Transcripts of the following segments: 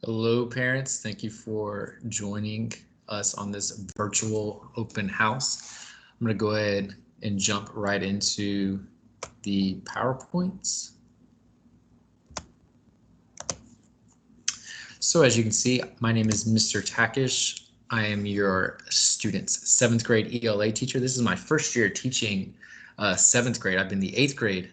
Hello, parents. Thank you for joining us on this virtual open house. I'm going to go ahead and jump right into the PowerPoints. So as you can see, my name is Mr. Takach. I am your student's 7th grade ELA teacher. This is my first year teaching 7th grade. I've been the 8th grade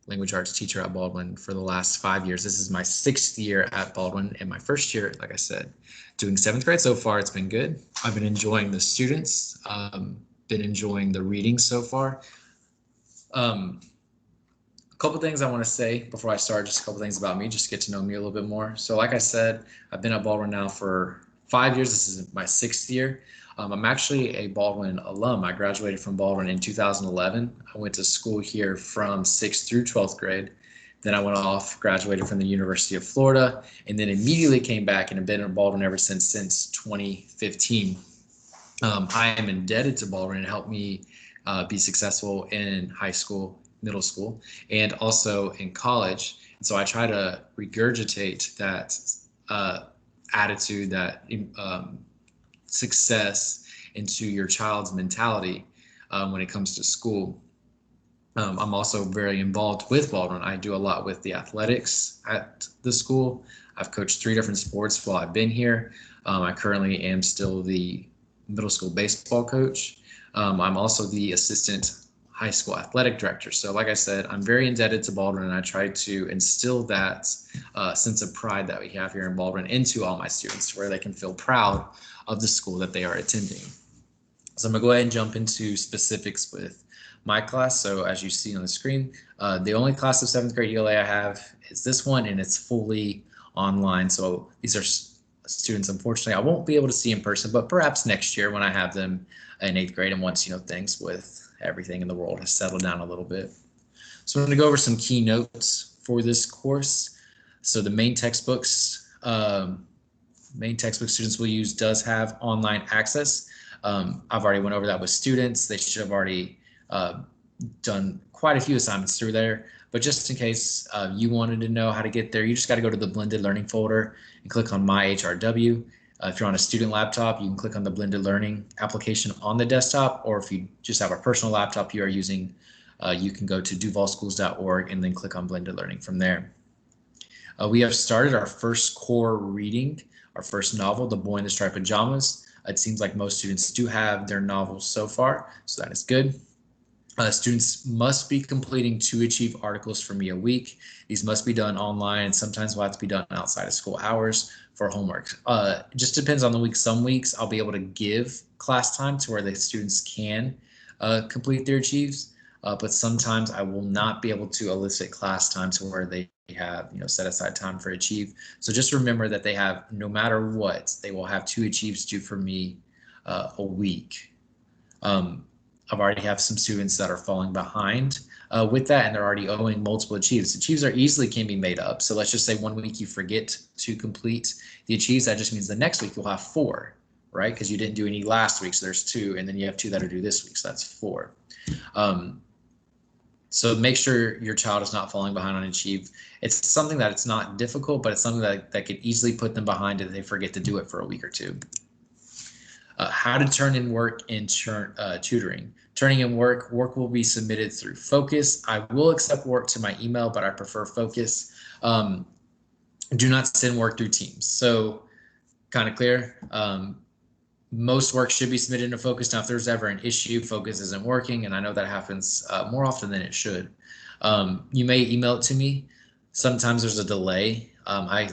language arts teacher at Baldwin for the last 5 years. This is my 6th year at Baldwin and my first year, like I said, doing 7th grade. So far, it's been good. I've been enjoying the students, been enjoying the reading so far. A couple things I want to say before I start, just a couple things about me, just to get to know me a little bit more. So like I said, I've been at Baldwin now for 5 years. This is my 6th year. I'm actually a Baldwin alum. I graduated from Baldwin in 2011. I went to school here from 6th through 12th grade. Then I went off, graduated from the University of Florida, and then immediately came back and have been at Baldwin ever since 2015. I am indebted to Baldwin. It helped me be successful in high school, middle school, and also in college. And so I try to regurgitate that attitude, that success into your child's mentality when it comes to school. I'm also very involved with Baldwin. I do a lot with the athletics at the school. I've coached 3 different sports while I've been here. I currently am still the middle school baseball coach. I'm also the assistant high school athletic director. So like I said, I'm very indebted to Baldwin, and I try to instill that sense of pride that we have here in Baldwin into all my students, to where they can feel proud of the school that they are attending. So I'm gonna go ahead and jump into specifics with my class. So as you see on the screen, the only class of 7th grade ELA I have is this one, and it's fully online. So these are students, unfortunately, I won't be able to see in person, but perhaps next year when I have them in 8th grade, and once things with everything in the world has settled down a little bit. So I'm going to go over some key notes for this course. So the main textbooks students will use does have online access. I've already went over that with students. They should have already done quite a few assignments through there. But just in case you wanted to know how to get there, you just got to go to the blended learning folder and click on My HRW. If you're on a student laptop, you can click on the blended learning application on the desktop, or if you just have a personal laptop you are using, you can go to duvalschools.org and then click on blended learning from there. We have started our first core reading, our first novel, The Boy in the Striped Pajamas. It seems like most students do have their novels so far, so that is good. Students must be completing 2 Achieve articles for me a week. These must be done online, and sometimes will have to be done outside of school hours for homework. It just depends on the week. Some weeks I'll be able to give class time to where the students can complete their Achieves, but sometimes I will not be able to elicit class time to where they have set aside time for Achieve. So just remember that they have, no matter what, they will have 2 Achieves due for me a week. I've already have some students that are falling behind with that, and they're already owing multiple Achieves. Achieves are easily can be made up. So let's just say one week you forget to complete the Achieves. That just means the next week you'll have 4, right? Because you didn't do any last week, so there's 2, and then you have 2 that are due this week, so that's 4. So make sure your child is not falling behind on Achieve. It's something that it's not difficult, but it's something that could easily put them behind if they forget to do it for a week or 2. How to turn in work in tutoring. Turning in work will be submitted through Focus. I will accept work to my email, but I prefer Focus. Do not send work through Teams. So kind of clear. Most work should be submitted into Focus. Now, if there's ever an issue, Focus isn't working, and I know that happens more often than it should. You may email it to me. Sometimes there's a delay.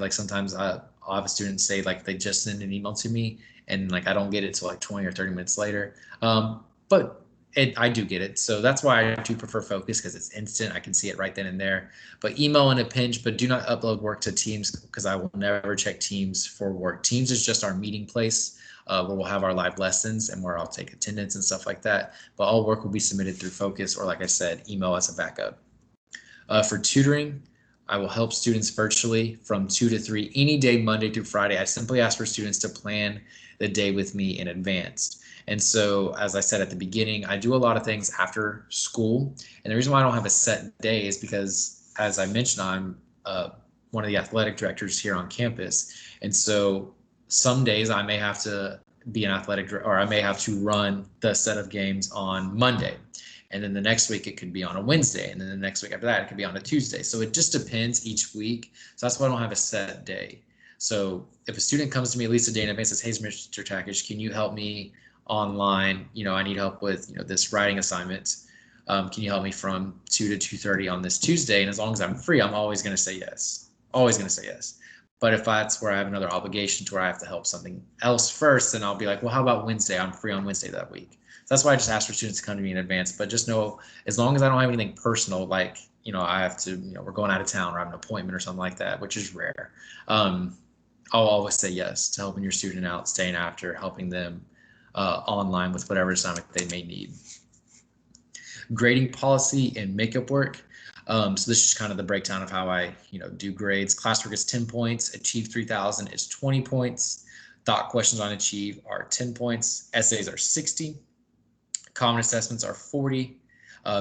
Sometimes I'll have a student say they just send an email to me, and I don't get it till 20 or 30 minutes later. But I do get it. So that's why I do prefer Focus, because it's instant. I can see it right then and there. But email in a pinch, but do not upload work to Teams, because I will never check Teams for work. Teams is just our meeting place where we'll have our live lessons and where I'll take attendance and stuff like that. But all work will be submitted through Focus, or like I said, email as a backup. For tutoring, I will help students virtually from 2 to 3 any day, Monday through Friday. I simply ask for students to plan the day with me in advance. And so, as I said at the beginning, I do a lot of things after school. And the reason why I don't have a set day is because, as I mentioned, I'm one of the athletic directors here on campus. And so some days I may have to be an athletic or I may have to run the set of games on Monday. And then the next week it could be on a Wednesday. And then the next week after that, it could be on a Tuesday. So it just depends each week. So that's why I don't have a set day. So if a student comes to me at least a day in advance and says, hey, Mr. Takach, can you help me online? I need help with, this writing assignment. Can you help me from 2 to 2:30 on this Tuesday? And as long as I'm free, I'm always going to say yes. Always going to say yes. But if that's where I have another obligation to where I have to help something else first, then I'll be like, well, how about Wednesday? I'm free on Wednesday that week. So that's why I just ask for students to come to me in advance. But just know, as long as I don't have anything personal, like, I have to, we're going out of town or I have an appointment or something like that, which is rare. I'll always say yes to helping your student out, staying after, helping them online with whatever assignment they may need. Grading policy and makeup work. So this is kind of the breakdown of how I, do grades. Classwork is 10 points. Achieve 3000 is 20 points. Thought questions on Achieve are 10 points. Essays are 60. Common assessments are 40.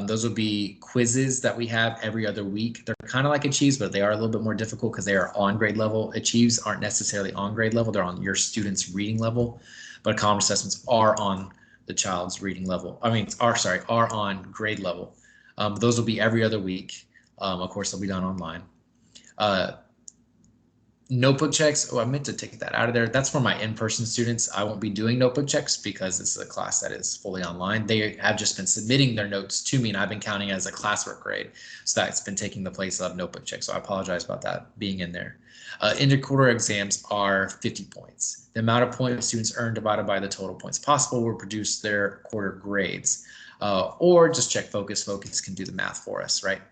Those will be quizzes that we have every other week. They're kind of like Achieves, but they are a little bit more difficult because they are on grade level. Achieves aren't necessarily on grade level. They're on your student's reading level, but common assessments are on the child's reading level. Are on grade level. Those will be every other week. Of course, they'll be done online. Notebook checks. Oh, I meant to take that out of there. That's for my in-person students. I won't be doing notebook checks because this is a class that is fully online. They have just been submitting their notes to me, and I've been counting it as a classwork grade. So that's been taking the place of notebook checks. So I apologize about that being in there. End-of-quarter exams are 50 points. The amount of points students earn divided by the total points possible will produce their quarter grades. Or just check Focus. Focus can do the math for us, right?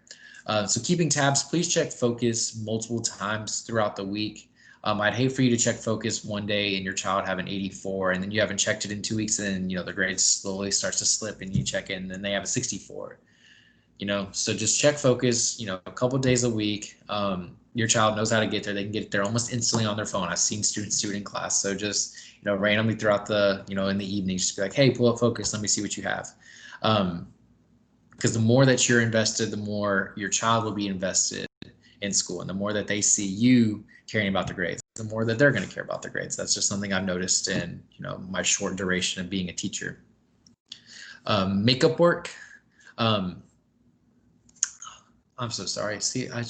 So keeping tabs, please check Focus multiple times throughout the week. I'd hate for you to check Focus one day and your child have an 84 and then you haven't checked it in 2 weeks and their grade slowly starts to slip and you check in and then they have a 64. So just check Focus, a couple of days a week. Your child knows how to get there. They can get there almost instantly on their phone. I've seen students do it in class. So just, randomly throughout the, in the evening, just be like, hey, pull up Focus. Let me see what you have. Because the more that you're invested, the more your child will be invested in school. And the more that they see you caring about the grades, the more that they're going to care about the grades. That's just something I've noticed in, my short duration of being a teacher. Makeup work. I'm so sorry. See, I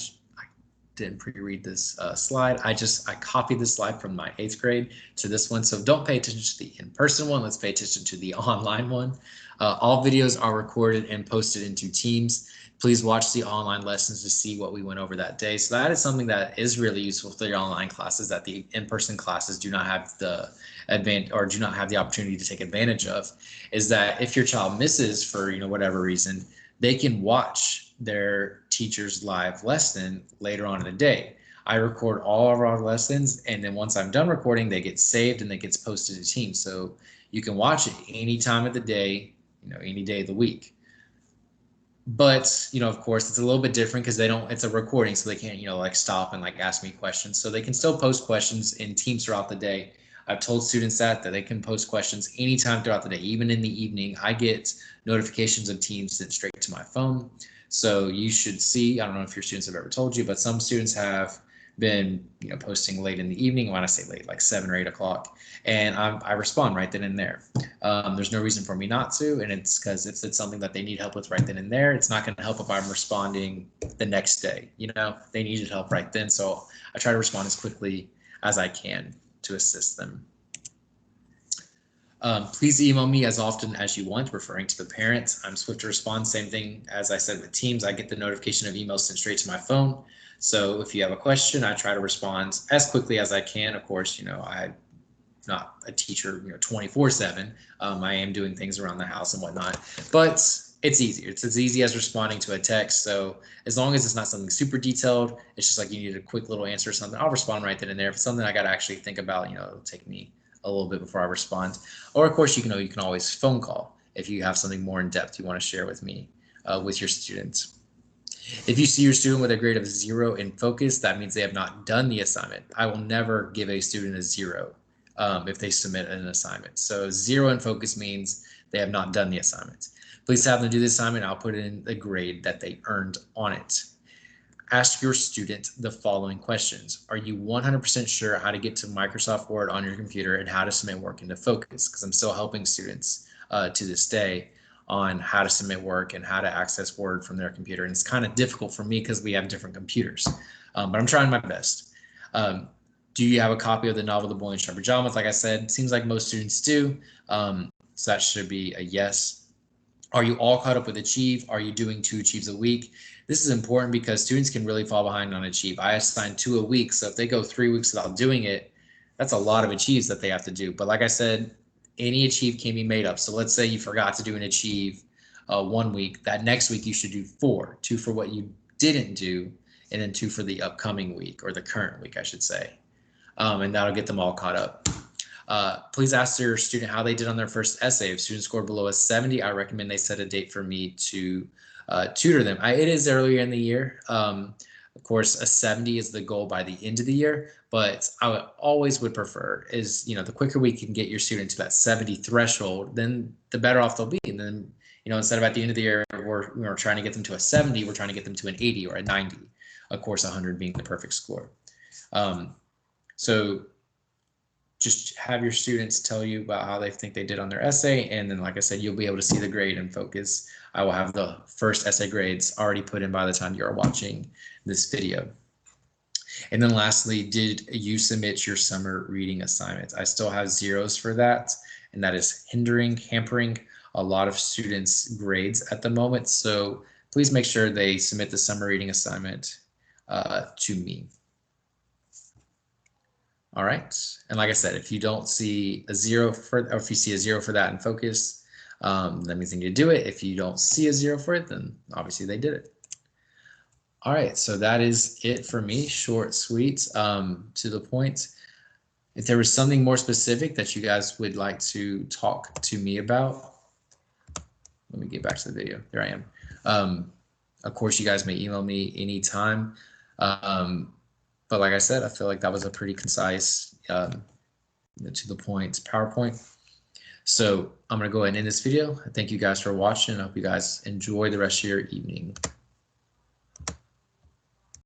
didn't pre-read this slide. I copied this slide from my 8th grade to this one. So don't pay attention to the in-person one. Let's pay attention to the online one. All videos are recorded and posted into Teams. Please watch the online lessons to see what we went over that day. So that is something that is really useful for your online classes that the in-person classes do not have the advantage or do not have the opportunity to take advantage of, is that if your child misses for whatever reason, they can watch their teacher's live lesson later on in the day. I record all of our lessons, and then once I'm done recording, they get saved and it gets posted to Teams. So you can watch it any time of the day, any day of the week. But, of course, it's a little bit different because it's a recording, so they can't, stop and ask me questions. So they can still post questions in Teams throughout the day. I've told students that they can post questions anytime throughout the day, even in the evening. I get notifications of Teams sent straight to my phone. So you should see, I don't know if your students have ever told you, but some students have been posting late in the evening. When I say late, like 7 or 8 o'clock, and I respond right then and there. There's no reason for me not to, and it's because it's something that they need help with right then and there. It's not going to help if I'm responding the next day. They needed help right then, so I try to respond as quickly as I can to assist them. Please email me as often as you want, referring to the parents. I'm swift to respond. Same thing as I said with Teams. I get the notification of emails sent straight to my phone. So if you have a question, I try to respond as quickly as I can. Of course, I'm not a teacher, 24/7. I am doing things around the house and whatnot, but it's easier. It's as easy as responding to a text. So as long as it's not something super detailed, it's just like you need a quick little answer or something, I'll respond right then and there. If it's something I got to actually think about, it'll take me a little bit before I respond. Or of course, you can always phone call if you have something more in depth you want to share with me, with your students. If you see your student with a grade of 0 in Focus, that means they have not done the assignment. I will never give a student a 0 if they submit an assignment. So 0 in Focus means they have not done the assignment. Please have them do the assignment. I'll put in the grade that they earned on it. ask your student the following questions. Are you 100% sure how to get to Microsoft Word on your computer and how to submit work into Focus? Because I'm still helping students to this day on how to submit work and how to access Word from their computer. And it's kind of difficult for me because we have different computers, but I'm trying my best. Do you have a copy of the novel The Boy in Striped Pajamas? Like I said, seems like most students do. So that should be a yes. Are you all caught up with Achieve? Are you doing 2 Achieves a week? This is important because students can really fall behind on Achieve. I assign 2 a week, so if they go 3 weeks without doing it, that's a lot of Achieves that they have to do. But like I said, any Achieve can be made up. So let's say you forgot to do an Achieve 1 week. That next week you should do 4, 2 for what you didn't do, and then 2 for the upcoming week, or the current week, I should say. And that'll get them all caught up. Please ask your student how they did on their first essay. If students scored below a 70, I recommend they set a date for me to tutor them. It is earlier in the year. Of course, a 70 is the goal by the end of the year, but I always would prefer is, the quicker we can get your student to that 70 threshold, then the better off they'll be. And then, instead of at the end of the year, we're trying to get them to a 70, we're trying to get them to an 80 or a 90. Of course, 100 being the perfect score. So just have your students tell you about how they think they did on their essay. And then, like I said, you'll be able to see the grade in Focus. I will have the first essay grades already put in by the time you're watching this video. And then lastly, did you submit your summer reading assignments? I still have zeros for that. And that is hampering a lot of students' grades at the moment. So please make sure they submit the summer reading assignment to me. All right. And like I said, if you don't see a 0 or if you see a 0 for that in Focus, that means they need to do it. If you don't see a 0 for it, then obviously they did it. All right. So that is it for me. Short, sweet, to the point. If there was something more specific that you guys would like to talk to me about, let me get back to the video. There I am. Of course, you guys may email me anytime. But like I said, I feel like that was a pretty concise, to the point PowerPoint. So I'm going to go ahead and end this video. Thank you guys for watching. I hope you guys enjoy the rest of your evening.